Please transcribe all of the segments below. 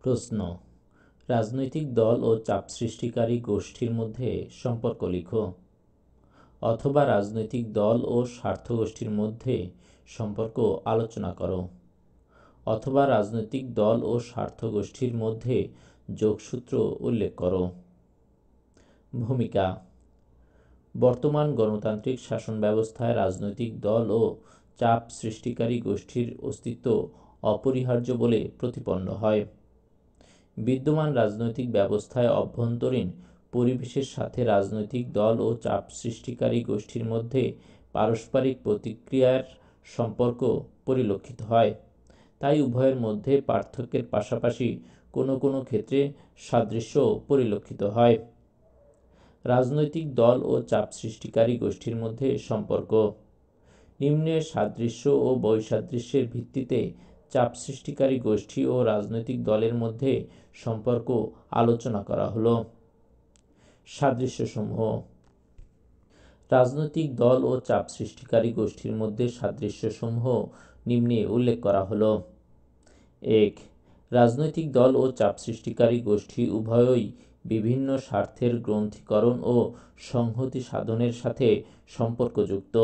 প্রশ্ন, রাজনৈতিক দল ও চাপ সৃষ্টিকারী গোষ্ঠীর মধ্যে সম্পর্ক লিখো। অথবা রাজনৈতিক দল ও স্বার্থগোষ্ঠীর মধ্যে সম্পর্ক আলোচনা করো। অথবা রাজনৈতিক দল ও স্বার্থগোষ্ঠীর মধ্যে যোগসূত্র উল্লেখ করো। ভূমিকা: বর্তমান গণতান্ত্রিক শাসন ব্যবস্থায় রাজনৈতিক দল ও চাপ সৃষ্টিকারী গোষ্ঠীর অস্তিত্ব অপরিহার্য বলে প্রতিপন্ন হয়। বিদ্যমান রাজনৈতিক ব্যবস্থায় অভ্যন্তরীণ পরিবেশের সাথে রাজনৈতিক দল ও চাপ সৃষ্টিকারী গোষ্ঠীর মধ্যে পারস্পরিক প্রতিক্রিয়ার সম্পর্ক পরিলক্ষিত হয়। তাই উভয়ের মধ্যে পার্থক্যের পাশাপাশি কোনো কোনো ক্ষেত্রে সাদৃশ্য পরিলক্ষিত হয়। রাজনৈতিক দল ও চাপ সৃষ্টিকারী গোষ্ঠীর মধ্যে সম্পর্ক। নিম্নে সাদৃশ্য ও বৈসাদৃশ্যের ভিত্তিতে চাপ সৃষ্টিকারী গোষ্ঠী ও রাজনৈতিক দলের মধ্যে সম্পর্ক আলোচনা করা হলো। সাদৃশ্যসমূহ: রাজনৈতিক দল ও চাপ সৃষ্টিকারী গোষ্ঠীর মধ্যে সাদৃশ্যসমূহ নিম্নে উল্লেখ করা হলো। 1. রাজনৈতিক দল ও চাপ সৃষ্টিকারী গোষ্ঠী উভয়ই বিভিন্ন স্বার্থের গ্রন্থিকরণ ও সংহতি সাধনের সাথে সম্পর্কযুক্ত।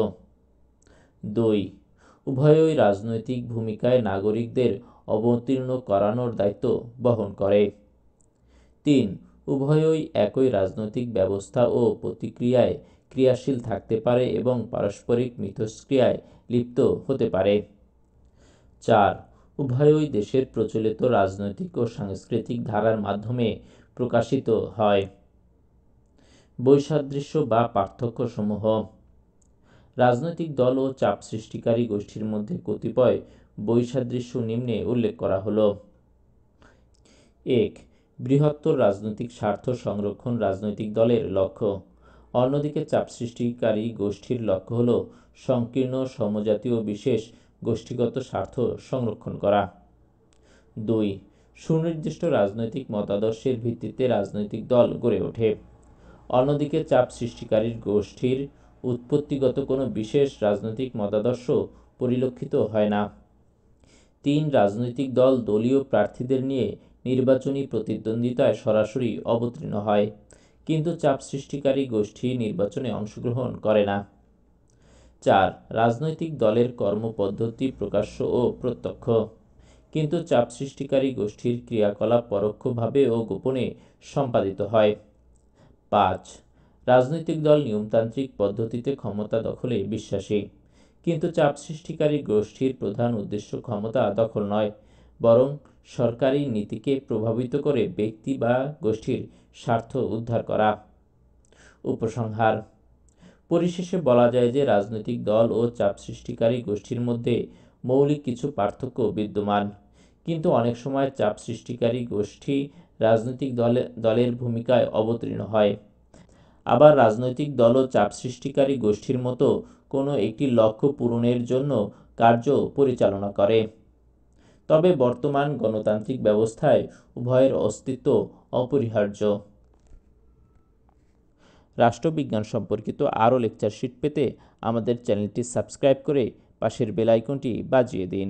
2. উভয়ই রাজনৈতিক ভূমিকায় নাগরিকদের অবতীর্ণ করানোর দায়িত্ব বহন করে। 3. উভয়ই একই রাজনৈতিক ব্যবস্থা ও প্রতিক্রিয়ায় ক্রিয়াশীল থাকতে পারে এবং পারস্পরিক মিথস্ক্রিয়ায় লিপ্ত হতে পারে। 4. উভয়ই দেশের প্রচলিত রাজনৈতিক ও সাংস্কৃতিক ধারার মাধ্যমে প্রকাশিত হয়। বৈসাদৃশ্য বা পার্থক্যসমূহ: রাজনৈতিক দল ও চাপ সৃষ্টিকারী গোষ্ঠীর মধ্যে কতিপয় বৈসাদৃশ্য নিম্নে উল্লেখ করা হলো। 1. বৃহত্তর রাজনৈতিক স্বার্থ সংরক্ষণ রাজনৈতিক দলের লক্ষ্য। অন্যদিকে চাপ সৃষ্টিকারী গোষ্ঠীর লক্ষ্য হল সংকীর্ণ সমজাতীয় বিশেষ গোষ্ঠীগত স্বার্থ সংরক্ষণ করা। 2. সুনির্দিষ্ট রাজনৈতিক মতাদর্শের ভিত্তিতে রাজনৈতিক দল গড়ে ওঠে। অন্যদিকে চাপ সৃষ্টিকারী গোষ্ঠীর উৎপত্তিগত কোনো বিশেষ রাজনৈতিক মতাদর্শ পরিলক্ষিত হয় না। 3. রাজনৈতিক দল দলীয় প্রার্থীদের নিয়ে নির্বাচনী প্রতিদ্বন্দ্বিতায় সরাসরি অবতীর্ণ হয়, কিন্তু চাপ সৃষ্টিকারী গোষ্ঠী নির্বাচনে অংশগ্রহণ করে না। 4. রাজনৈতিক দলের কর্মপদ্ধতি প্রকাশ্য ও প্রত্যক্ষ, কিন্তু চাপ সৃষ্টিকারী গোষ্ঠীর ক্রিয়াকলাপ পরোক্ষভাবে ও গোপনে সম্পাদিত হয়। 5. রাজনৈতিক দল নিয়মতান্ত্রিক পদ্ধতিতে ক্ষমতা দখলে বিশ্বাসী, কিন্তু চাপ সৃষ্টিকারী গোষ্ঠীর প্রধান উদ্দেশ্য ক্ষমতা দখল নয়, বরং সরকারি নীতিকে প্রভাবিত করে ব্যক্তি বা গোষ্ঠীর স্বার্থ উদ্ধার করা। উপসংহার: পরিশেষে বলা যায় যে রাজনৈতিক দল ও চাপ সৃষ্টিকারী গোষ্ঠীর মধ্যে মৌলিক কিছু পার্থক্য বিদ্যমান, কিন্তু অনেক সময় চাপ সৃষ্টিকারী গোষ্ঠী রাজনৈতিক দলের ভূমিকায় অবতীর্ণ হয়, আবার রাজনৈতিক দল ও চাপ সৃষ্টিকারী গোষ্ঠীর মতো কোনো একটি লক্ষ্য পূরণের জন্য কার্য পরিচালনা করে। তবে বর্তমান গণতান্ত্রিক ব্যবস্থায় উভয়ের অস্তিত্ব অপরিহার্য। রাষ্ট্রবিজ্ঞান সম্পর্কিত আরও লেকচার শিট পেতে আমাদের চ্যানেলটি সাবস্ক্রাইব করে পাশের বেল আইকনটি বাজিয়ে দিন।